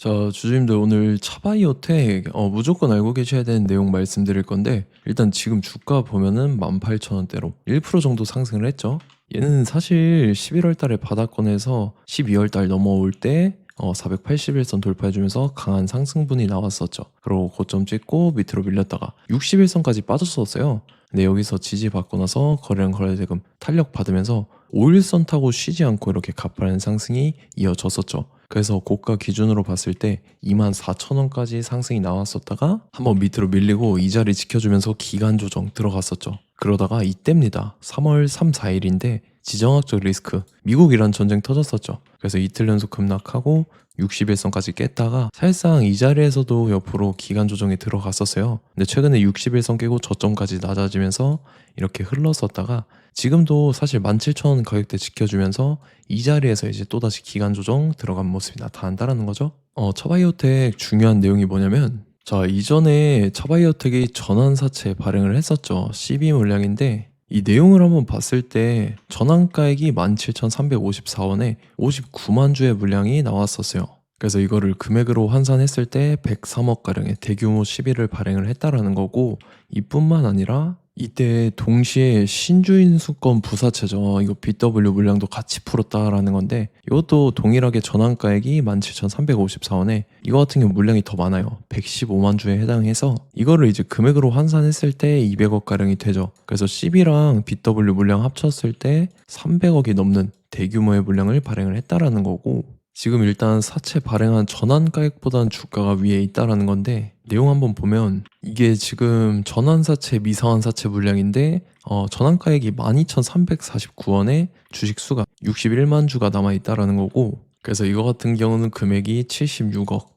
자, 주주님들 오늘 차바이오텍 무조건 알고 계셔야 되는 내용 말씀드릴 건데 일단 지금 주가 보면은 18,000원대로 1% 정도 상승을 했죠. 얘는 사실 11월 달에 바닥권에서 12월 달 넘어올 때 481선 돌파해주면서 강한 상승분이 나왔었죠. 그리고 고점 찍고 밑으로 밀렸다가 61선까지 빠졌었어요. 근데 여기서 지지받고 나서 거래량 거래대금 탄력 받으면서 5일선 타고 쉬지 않고 이렇게 가파른 상승이 이어졌었죠. 그래서 고가 기준으로 봤을 때 24,000원까지 상승이 나왔었다가 한번 밑으로 밀리고 이 자리 지켜주면서 기간 조정 들어갔었죠. 그러다가 이때입니다. 3월 3, 4일인데 지정학적 리스크 미국-이란 전쟁 터졌었죠. 그래서 이틀 연속 급락하고 60일선까지 깼다가 사실상 이 자리에서도 옆으로 기간 조정이 들어갔었어요. 근데 최근에 60일선 깨고 저점까지 낮아지면서 이렇게 흘렀었다가 지금도 사실 17,000원 가격대 지켜주면서 이 자리에서 이제 또다시 기간 조정 들어간 모습이 나타난다는 거죠. 차바이오텍 중요한 내용이 뭐냐면 자, 이전에 차바이오텍이 전환사채 발행을 했었죠. CB 물량인데 이 내용을 한번 봤을 때 전환가액이 17,354원에 59만 주의 물량이 나왔었어요. 그래서 이거를 금액으로 환산했을 때 103억가량의 대규모 시비를 발행을 했다라는 거고 이뿐만 아니라 이때 동시에 신주인수권 부사채죠. 이거 BW 물량도 같이 풀었다라는 건데 이것도 동일하게 전환가액이 17,354원에 이거 같은 경우 물량이 더 많아요. 115만 주에 해당해서 이거를 이제 금액으로 환산했을 때 200억가량이 되죠. 그래서 CB랑 BW 물량 합쳤을 때 300억이 넘는 대규모의 물량을 발행을 했다라는 거고 지금 일단 사채 발행한 전환가액보다는 주가가 위에 있다라는 건데 내용 한번 보면 이게 지금 전환사채 미상환사채 물량인데 전환가액이 12,349원에 주식수가 61만 주가 남아있다라는 거고 그래서 이거 같은 경우는 금액이 76억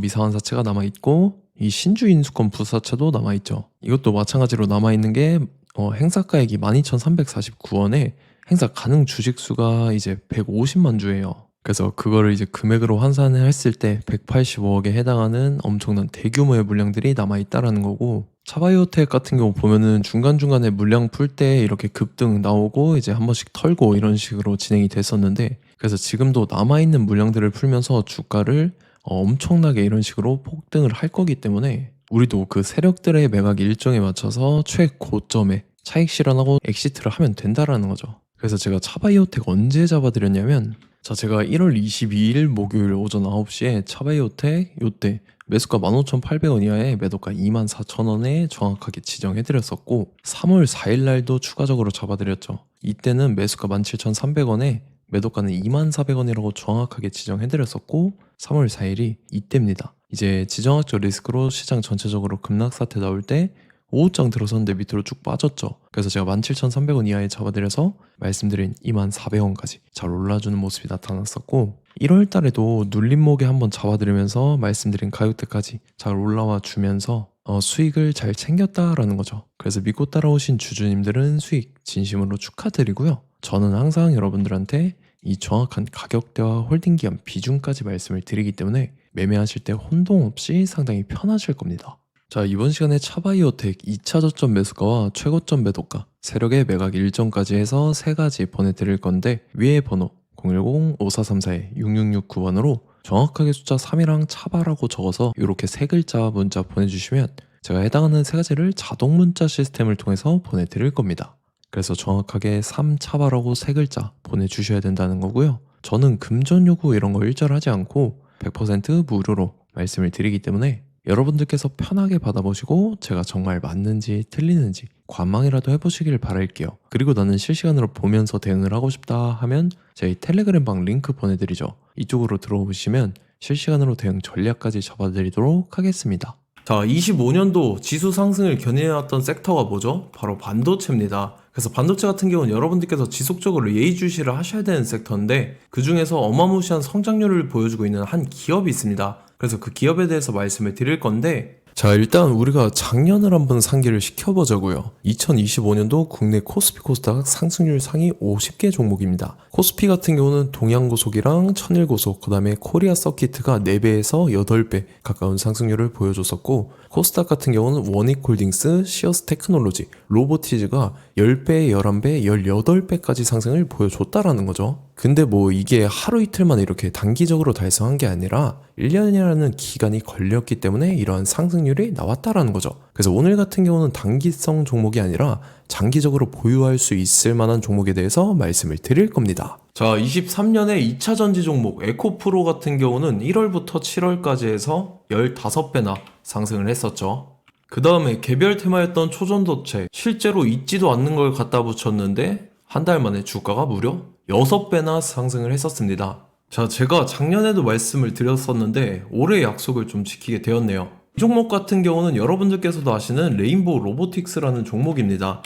미상환사채가 남아있고 이 신주인수권 부사채도 남아있죠. 이것도 마찬가지로 남아있는 게 행사가액이 12,349원에 행사 가능 주식수가 이제 150만 주예요. 그래서 그거를 이제 금액으로 환산을 했을 때 185억에 해당하는 엄청난 대규모의 물량들이 남아있다라는 거고 차바이오텍 같은 경우 보면은 중간중간에 물량 풀 때 이렇게 급등 나오고 이제 한 번씩 털고 이런 식으로 진행이 됐었는데 그래서 지금도 남아있는 물량들을 풀면서 주가를 엄청나게 이런 식으로 폭등을 할 거기 때문에 우리도 그 세력들의 매각 일정에 맞춰서 최고점에 차익 실현하고 엑시트를 하면 된다라는 거죠. 그래서 제가 차바이오텍 언제 잡아드렸냐면 자, 제가 1월 22일 목요일 오전 9시에 차바이오텍 요때 매수가 15,800원 이하에 매도가 24,000원에 정확하게 지정해드렸었고 3월 4일 날도 추가적으로 잡아드렸죠. 이때는 매수가 17,300원에 매도가는 24,000원이라고 정확하게 지정해드렸었고 3월 4일이 이때입니다. 이제 지정학적 리스크로 시장 전체적으로 급락 사태 나올 때 5호장 들어섰는데 밑으로 쭉 빠졌죠. 그래서 제가 17,300원 이하에 잡아드려서 말씀드린 24,400원까지 잘 올라주는 모습이 나타났었고 1월 달에도 눌림목에 한번 잡아드리면서 말씀드린 가격대까지 잘 올라와 주면서 수익을 잘 챙겼다라는 거죠. 그래서 믿고 따라오신 주주님들은 수익 진심으로 축하드리고요. 저는 항상 여러분들한테 이 정확한 가격대와 홀딩기간 비중까지 말씀을 드리기 때문에 매매하실 때 혼동 없이 상당히 편하실 겁니다. 자, 이번 시간에 차바이오텍 2차 저점 매수가와 최고점 매도가, 세력의 매각 일정까지 해서 3가지 보내드릴 건데 위에 번호 010-5434-6669번으로 정확하게 숫자 3이랑 차바라고 적어서 이렇게 3글자 문자 보내주시면 제가 해당하는 3가지를 자동 문자 시스템을 통해서 보내드릴 겁니다. 그래서 정확하게 3차바라고 3글자 보내주셔야 된다는 거고요. 저는 금전 요구 이런 거 일절하지 않고 100% 무료로 말씀을 드리기 때문에 여러분들께서 편하게 받아보시고 제가 정말 맞는지 틀리는지 관망이라도 해보시길 바랄게요. 그리고 나는 실시간으로 보면서 대응을 하고 싶다 하면 저희 텔레그램 방 링크 보내드리죠. 이쪽으로 들어오시면 실시간으로 대응 전략까지 잡아드리도록 하겠습니다. 자, 25년도 지수 상승을 견인해왔던 섹터가 뭐죠? 바로 반도체입니다. 그래서 반도체 같은 경우는 여러분들께서 지속적으로 예의주시를 하셔야 되는 섹터인데 그 중에서 어마무시한 성장률을 보여주고 있는 한 기업이 있습니다. 그래서 그 기업에 대해서 말씀을 드릴 건데 자, 일단 우리가 작년을 한번 상기를 시켜보자고요. 2025년도 국내 코스피 코스닥 상승률 상위 50개 종목입니다. 코스피 같은 경우는 동양고속이랑 천일고속, 그 다음에 코리아 서키트가 4배에서 8배 가까운 상승률을 보여줬었고 코스닥 같은 경우는 원익홀딩스, 시어스 테크놀로지, 로보티즈가 10배, 11배, 18배까지 상승을 보여줬다라는 거죠. 근데 뭐 이게 하루 이틀 만에 이렇게 단기적으로 달성한 게 아니라 1년이라는 기간이 걸렸기 때문에 이러한 상승률이 나왔다라는 거죠. 그래서 오늘 같은 경우는 단기성 종목이 아니라 장기적으로 보유할 수 있을 만한 종목에 대해서 말씀을 드릴 겁니다. 자, 23년에 2차 전지 종목 에코프로 같은 경우는 1월부터 7월까지 해서 15배나 상승을 했었죠. 그 다음에 개별 테마였던 초전도체, 실제로 있지도 않는 걸 갖다 붙였는데 한 달 만에 주가가 무려 6배나 상승을 했었습니다. 자, 제가 작년에도 말씀을 드렸었는데 올해 약속을 좀 지키게 되었네요. 이 종목 같은 경우는 여러분들께서도 아시는 레인보우 로보틱스라는 종목입니다.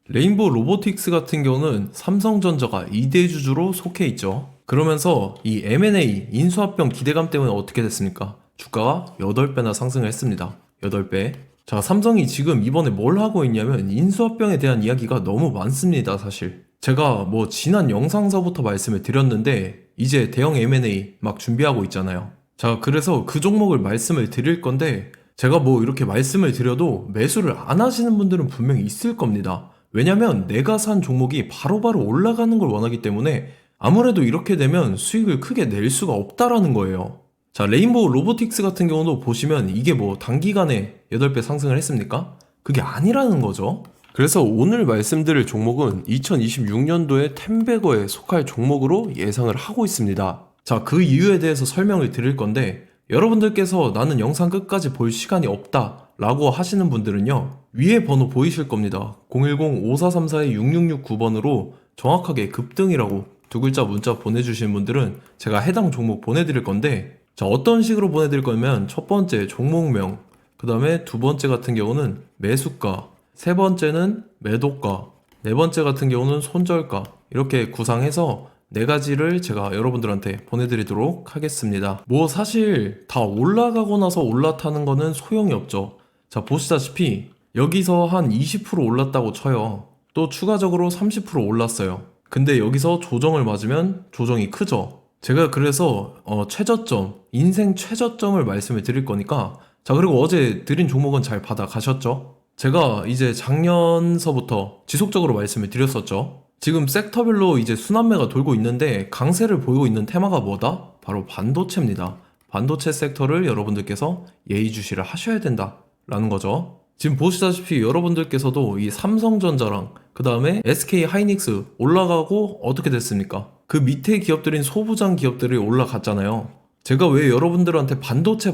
레인보우 로보틱스 같은 경우는 삼성전자가 2대 주주로 속해 있죠. 그러면서 이 M&A 인수합병 기대감 때문에 어떻게 됐습니까? 주가가 8배나 상승을 했습니다. 8배. 자, 삼성이 지금 이번에 뭘 하고 있냐면 인수합병에 대한 이야기가 너무 많습니다, 사실. 제가 뭐 지난 영상서부터 말씀을 드렸는데 이제 대형 M&A 막 준비하고 있잖아요. 자, 그래서 그 종목을 말씀을 드릴 건데 제가 뭐 이렇게 말씀을 드려도 매수를 안 하시는 분들은 분명히 있을 겁니다. 왜냐면 내가 산 종목이 바로바로 올라가는 걸 원하기 때문에 아무래도 이렇게 되면 수익을 크게 낼 수가 없다라는 거예요. 자, 레인보우 로보틱스 같은 경우도 보시면 이게 뭐 단기간에 8배 상승을 했습니까? 그게 아니라는 거죠. 그래서 오늘 말씀드릴 종목은 2026년도에 텐베거에 속할 종목으로 예상을 하고 있습니다. 자, 그 이유에 대해서 설명을 드릴 건데 여러분들께서 나는 영상 끝까지 볼 시간이 없다 라고 하시는 분들은요, 위에 번호 보이실 겁니다. 010-5434-6669번으로 정확하게 급등이라고 두 글자 문자 보내주신 분들은 제가 해당 종목 보내드릴 건데, 자, 어떤 식으로 보내드릴 거냐면 첫 번째 종목명, 그 다음에 두 번째 같은 경우는 매수가, 세 번째는 매도가, 네 번째 같은 경우는 손절가, 이렇게 구상해서 네 가지를 제가 여러분들한테 보내드리도록 하겠습니다. 뭐 사실 다 올라가고 나서 올라타는 거는 소용이 없죠. 자, 보시다시피 여기서 한 20% 올랐다고 쳐요. 또 추가적으로 30% 올랐어요. 근데 여기서 조정을 맞으면 조정이 크죠. 제가 그래서 최저점, 인생 최저점을 말씀을 드릴 거니까, 자, 그리고 어제 드린 종목은 잘 받아가셨죠? 제가 이제 작년서부터 지속적으로 말씀을 드렸었죠. 지금 섹터별로 이제 순환매가 돌고 있는데 강세를 보이고 있는 테마가 뭐다? 바로 반도체입니다. 반도체 섹터를 여러분들께서 예의주시를 하셔야 된다라는 거죠. 지금 보시다시피 여러분들께서도 이 삼성전자랑 그 다음에 SK 하이닉스 올라가고 어떻게 됐습니까? 그 밑에 기업들인 소부장 기업들이 올라갔잖아요. 제가 왜 여러분들한테 반도체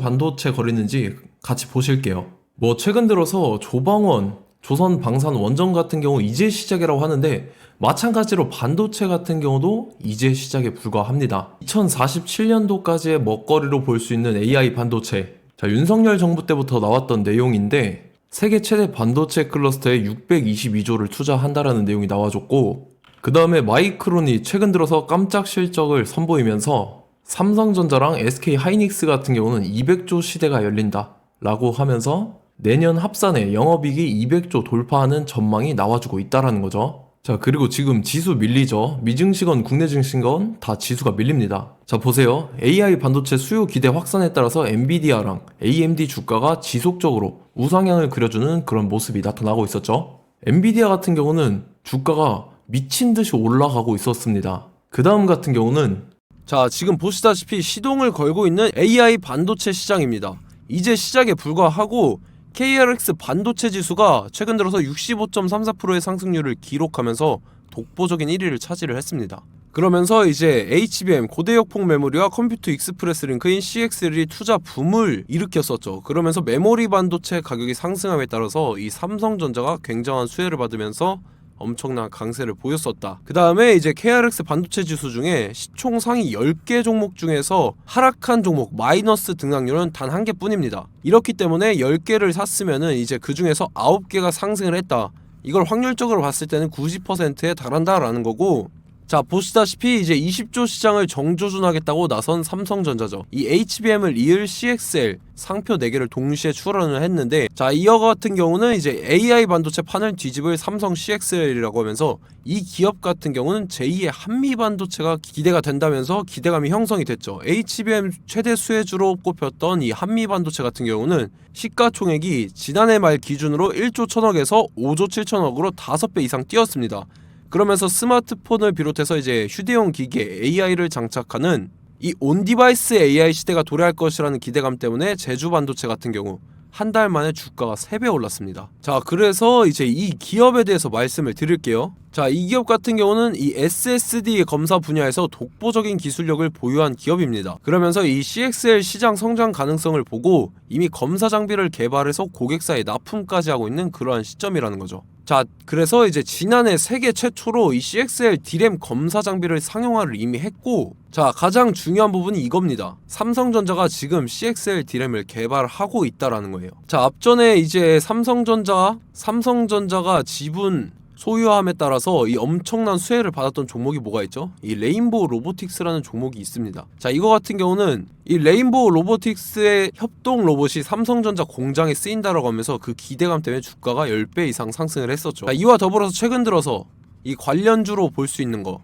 거리는지 같이 보실게요. 뭐 최근 들어서 조방원, 조선방산원전 같은 경우 이제 시작이라고 하는데 마찬가지로 반도체 같은 경우도 이제 시작에 불과합니다. 2047년도까지의 먹거리로 볼 수 있는 AI 반도체. 자, 윤석열 정부 때부터 나왔던 내용인데 세계 최대 반도체 클러스터에 622조를 투자한다라는 내용이 나와줬고, 그 다음에 마이크론이 최근 들어서 깜짝 실적을 선보이면서 삼성전자랑 SK 하이닉스 같은 경우는 200조 시대가 열린다 라고 하면서 내년 합산에 영업이익이 200조 돌파하는 전망이 나와주고 있다라는 거죠. 자, 그리고 지금 지수 밀리죠. 미증시건 국내 증시건 다 지수가 밀립니다. 자, 보세요. AI 반도체 수요 기대 확산에 따라서 엔비디아랑 AMD 주가가 지속적으로 우상향을 그려주는 그런 모습이 나타나고 있었죠. 엔비디아 같은 경우는 주가가 미친 듯이 올라가고 있었습니다. 그 다음 같은 경우는, 자, 지금 보시다시피 시동을 걸고 있는 AI 반도체 시장입니다. 이제 시작에 불과하고 KRX 반도체 지수가 최근 들어서 65.34%의 상승률을 기록하면서 독보적인 1위를 차지를 했습니다. 그러면서 이제 HBM 고대역폭 메모리와 컴퓨터 익스프레스 링크인 CXL이 투자 붐을 일으켰었죠. 그러면서 메모리 반도체 가격이 상승함에 따라서 이 삼성전자가 굉장한 수혜를 받으면서 엄청난 강세를 보였었다. 그 다음에 이제 KRX 반도체 지수 중에 시총 상위 10개 종목 중에서 하락한 종목 마이너스 등락률은 단 1개 뿐입니다. 이렇기 때문에 10개를 샀으면은 이제 그 중에서 9개가 상승을 했다. 이걸 확률적으로 봤을 때는 90%에 달한다라는 거고, 자, 보시다시피 이제 20조 시장을 정조준하겠다고 나선 삼성전자죠. 이 HBM을 이을 CXL 상표 4개를 동시에 출원을 했는데, 자, 이어 같은 경우는 이제 AI 반도체 판을 뒤집을 삼성 CXL이라고 하면서 이 기업 같은 경우는 제2의 한미 반도체가 기대가 된다면서 기대감이 형성이 됐죠. HBM 최대 수혜주로 꼽혔던 이 한미 반도체 같은 경우는 시가총액이 지난해 말 기준으로 1조 1000억에서 5조 7천억으로 5배 이상 뛰었습니다. 그러면서 스마트폰을 비롯해서 이제 휴대용 기기에 AI를 장착하는 이 온디바이스 AI 시대가 도래할 것이라는 기대감 때문에 제주 반도체 같은 경우 한 달 만에 주가가 3배 올랐습니다. 자, 그래서 이제 이 기업에 대해서 말씀을 드릴게요. 자, 이 기업 같은 경우는 이 SSD 검사 분야에서 독보적인 기술력을 보유한 기업입니다. 그러면서 이 CXL 시장 성장 가능성을 보고 이미 검사 장비를 개발해서 고객사에 납품까지 하고 있는 그러한 시점이라는 거죠. 자, 그래서 이제 지난해 세계 최초로 이 CXL D램 검사 장비를 상용화를 이미 했고, 자, 가장 중요한 부분이 이겁니다. 삼성전자가 지금 CXL D램을 개발하고 있다라는 거예요. 자, 앞전에 이제 삼성전자가 지분 소유함에 따라서 이 엄청난 수혜를 받았던 종목이 뭐가 있죠? 이 레인보우 로보틱스라는 종목이 있습니다. 자, 이거 같은 경우는 이 레인보우 로보틱스의 협동 로봇이 삼성전자 공장에 쓰인다라고 하면서 그 기대감 때문에 주가가 10배 이상 상승을 했었죠. 자, 이와 더불어서 최근 들어서 이 관련주로 볼 수 있는 거,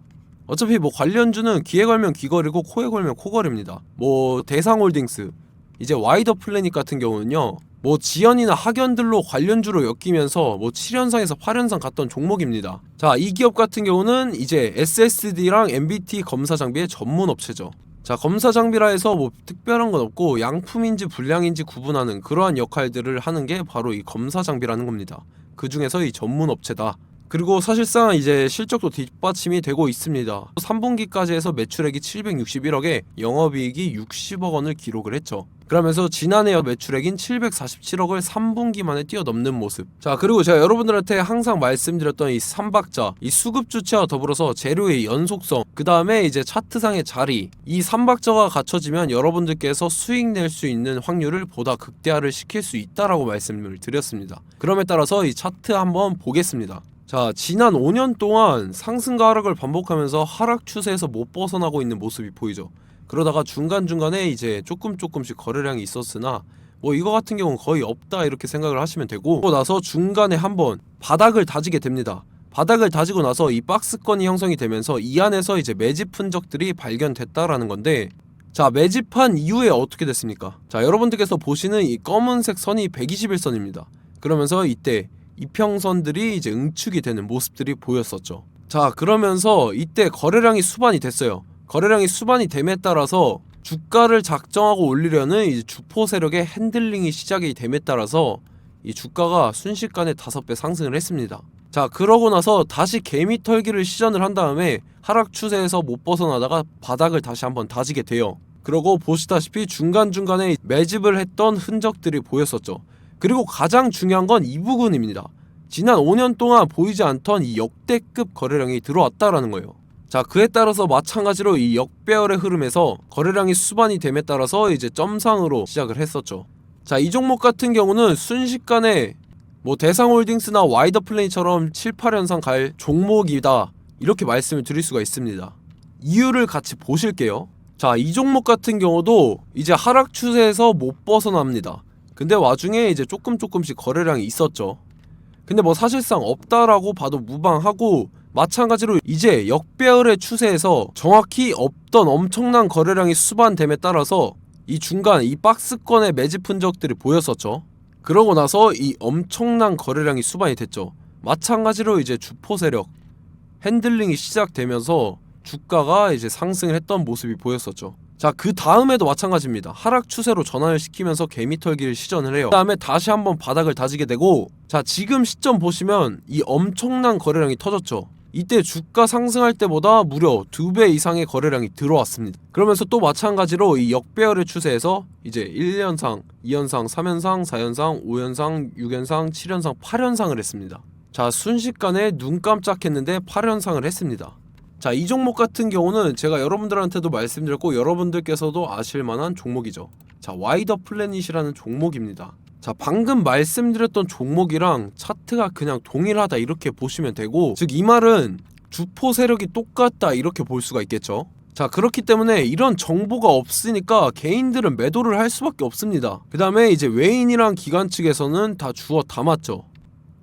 어차피 뭐 관련주는 귀에 걸면 귀걸이고 코에 걸면 코걸입니다. 뭐 대상홀딩스, 이제 와이더 플래닛 같은 경우는요, 뭐 지연이나 학연들로 관련주로 엮이면서 뭐 7연상에서 8연상 갔던 종목입니다. 자, 이 기업 같은 경우는 이제 SSD랑 MBT 검사 장비의 전문 업체죠. 자, 검사 장비라 해서 뭐 특별한 건 없고 양품인지 불량인지 구분하는 그러한 역할들을 하는 게 바로 이 검사 장비라는 겁니다. 그 중에서 이 전문 업체다. 그리고 사실상 이제 실적도 뒷받침이 되고 있습니다. 3분기까지 해서 매출액이 761억에 영업이익이 60억 원을 기록을 했죠. 그러면서 지난해 매출액인 747억을 3분기 만에 뛰어넘는 모습. 자, 그리고 제가 여러분들한테 항상 말씀드렸던 이 3박자, 이 수급 주체와 더불어서 재료의 연속성, 그 다음에 이제 차트상의 자리, 이 3박자가 갖춰지면 여러분들께서 수익 낼 수 있는 확률을 보다 극대화를 시킬 수 있다라고 말씀을 드렸습니다. 그럼에 따라서 이 차트 한번 보겠습니다. 자, 지난 5년 동안 상승과 하락을 반복하면서 하락 추세에서 못 벗어나고 있는 모습이 보이죠. 그러다가 중간중간에 이제 조금씩 거래량이 있었으나 뭐 이거 같은 경우는 거의 없다 이렇게 생각을 하시면 되고, 그러고 나서 중간에 한번 바닥을 다지게 됩니다. 바닥을 다지고 나서 이 박스권이 형성이 되면서 이 안에서 이제 매집 흔적들이 발견됐다라는 건데, 자, 매집한 이후에 어떻게 됐습니까? 자, 여러분들께서 보시는 이 검은색 선이 121선입니다. 그러면서 이때 이평선들이 이제 응축이 되는 모습들이 보였었죠. 자, 그러면서 이때 거래량이 수반이 됐어요. 거래량이 수반이 됨에 따라서 주가를 작정하고 올리려는 이제 주포 세력의 핸들링이 시작이 됨에 따라서 이 주가가 순식간에 5배 상승을 했습니다. 자, 그러고 나서 다시 개미 털기를 시전을 한 다음에 하락 추세에서 못 벗어나다가 바닥을 다시 한번 다지게 돼요. 그러고 보시다시피 중간중간에 매집을 했던 흔적들이 보였었죠. 그리고 가장 중요한 건 이 부분입니다. 지난 5년 동안 보이지 않던 이 역대급 거래량이 들어왔다라는 거예요. 자, 그에 따라서 마찬가지로 이 역배열의 흐름에서 거래량이 수반이 됨에 따라서 이제 점상으로 시작을 했었죠. 자, 이 종목 같은 경우는 순식간에 뭐 대상홀딩스나 와이더 플레이처럼 7, 8연상 갈 종목이다 이렇게 말씀을 드릴 수가 있습니다. 이유를 같이 보실게요. 자, 이 종목 같은 경우도 이제 하락 추세에서 못 벗어납니다. 근데 와중에 이제 조금씩 거래량이 있었죠. 근데 뭐 사실상 없다라고 봐도 무방하고, 마찬가지로 이제 역배열의 추세에서 정확히 없던 엄청난 거래량이 수반됨에 따라서 이 중간 이 박스권의 매집 흔적들이 보였었죠. 그러고 나서 이 엄청난 거래량이 수반이 됐죠. 마찬가지로 이제 주포 세력 핸들링이 시작되면서 주가가 이제 상승을 했던 모습이 보였었죠. 자, 그 다음에도 마찬가지입니다. 하락 추세로 전환을 시키면서 개미 털기를 시전을 해요. 그 다음에 다시 한번 바닥을 다지게 되고, 자, 지금 시점 보시면 이 엄청난 거래량이 터졌죠. 이때 주가 상승할 때보다 무려 2배 이상의 거래량이 들어왔습니다. 그러면서 또 마찬가지로 이 역배열의 추세에서 이제 1연상, 2연상, 3연상, 4연상, 5연상, 6연상, 7연상, 8연상을 했습니다. 자, 순식간에 눈 깜짝했는데 8연상을 했습니다. 자, 이 종목 같은 경우는 제가 여러분들한테도 말씀드렸고 여러분들께서도 아실만한 종목이죠. 자, 와이더 플래닛이라는 종목입니다. 자, 방금 말씀드렸던 종목이랑 차트가 그냥 동일하다 이렇게 보시면 되고, 즉 이 말은 주포 세력이 똑같다 이렇게 볼 수가 있겠죠. 자, 그렇기 때문에 이런 정보가 없으니까 개인들은 매도를 할 수밖에 없습니다. 그 다음에 이제 외인이랑 기관 측에서는 다 주워 담았죠.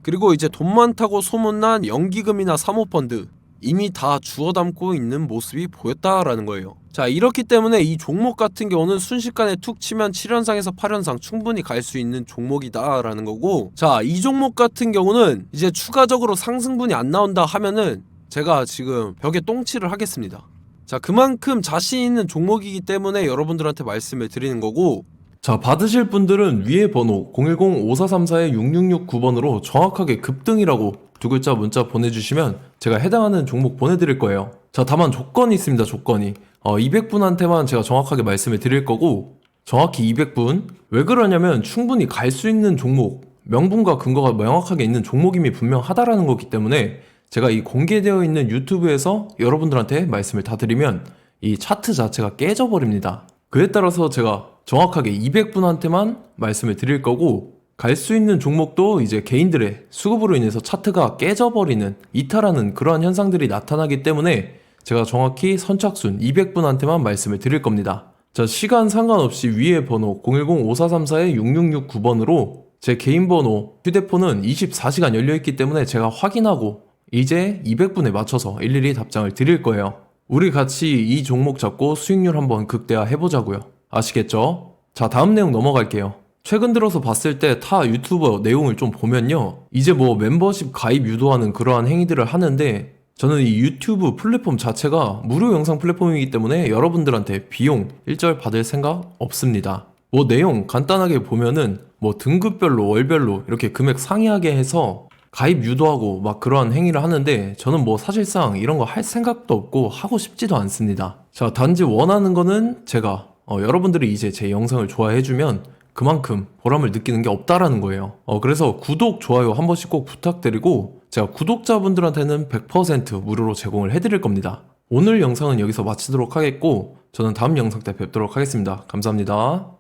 그리고 이제 돈 많다고 소문난 연기금이나 사모펀드 이미 다 주워 담고 있는 모습이 보였다라는 거예요. 자, 이렇기 때문에 이 종목 같은 경우는 순식간에 툭 치면 7연상에서 8연상 충분히 갈 수 있는 종목이다 라는 거고, 자, 이 종목 같은 경우는 이제 추가적으로 상승분이 안 나온다 하면은 제가 지금 벽에 똥칠을 하겠습니다. 자, 그만큼 자신 있는 종목이기 때문에 여러분들한테 말씀을 드리는 거고, 자, 받으실 분들은 위에 번호 010-5434-6669번으로 정확하게 급등이라고 두 글자 문자 보내주시면 제가 해당하는 종목 보내드릴 거예요. 자, 다만 조건이 있습니다. 조건이 200분한테만 제가 정확하게 말씀을 드릴 거고, 정확히 200분. 왜 그러냐면 충분히 갈 수 있는 종목, 명분과 근거가 명확하게 있는 종목임이 분명하다라는 거기 때문에 제가 이 공개되어 있는 유튜브에서 여러분들한테 말씀을 다 드리면 이 차트 자체가 깨져버립니다. 그에 따라서 제가 정확하게 200분한테만 말씀을 드릴 거고, 갈 수 있는 종목도 이제 개인들의 수급으로 인해서 차트가 깨져버리는, 이탈하는 그러한 현상들이 나타나기 때문에 제가 정확히 선착순 200분한테만 말씀을 드릴 겁니다. 자, 시간 상관없이 위에 번호 010-5434-6669번으로 제 개인 번호, 휴대폰은 24시간 열려있기 때문에 제가 확인하고 이제 200분에 맞춰서 일일이 답장을 드릴 거예요. 우리 같이 이 종목 잡고 수익률 한번 극대화 해보자고요. 아시겠죠? 자, 다음 내용 넘어갈게요. 최근 들어서 봤을 때 타 유튜버 내용을 좀 보면요, 이제 뭐 멤버십 가입 유도하는 그러한 행위들을 하는데, 저는 이 유튜브 플랫폼 자체가 무료 영상 플랫폼이기 때문에 여러분들한테 비용 일절 받을 생각 없습니다. 뭐 내용 간단하게 보면은 뭐 등급별로 월별로 이렇게 금액 상이하게 해서 가입 유도하고 막 그러한 행위를 하는데, 저는 뭐 사실상 이런 거 할 생각도 없고 하고 싶지도 않습니다. 자, 단지 원하는 거는 제가 여러분들이 이제 제 영상을 좋아해주면 그만큼 보람을 느끼는 게 없다라는 거예요. 그래서 구독, 좋아요 한 번씩 꼭 부탁드리고, 제가 구독자분들한테는 100% 무료로 제공을 해드릴 겁니다. 오늘 영상은 여기서 마치도록 하겠고, 저는 다음 영상 때 뵙도록 하겠습니다. 감사합니다.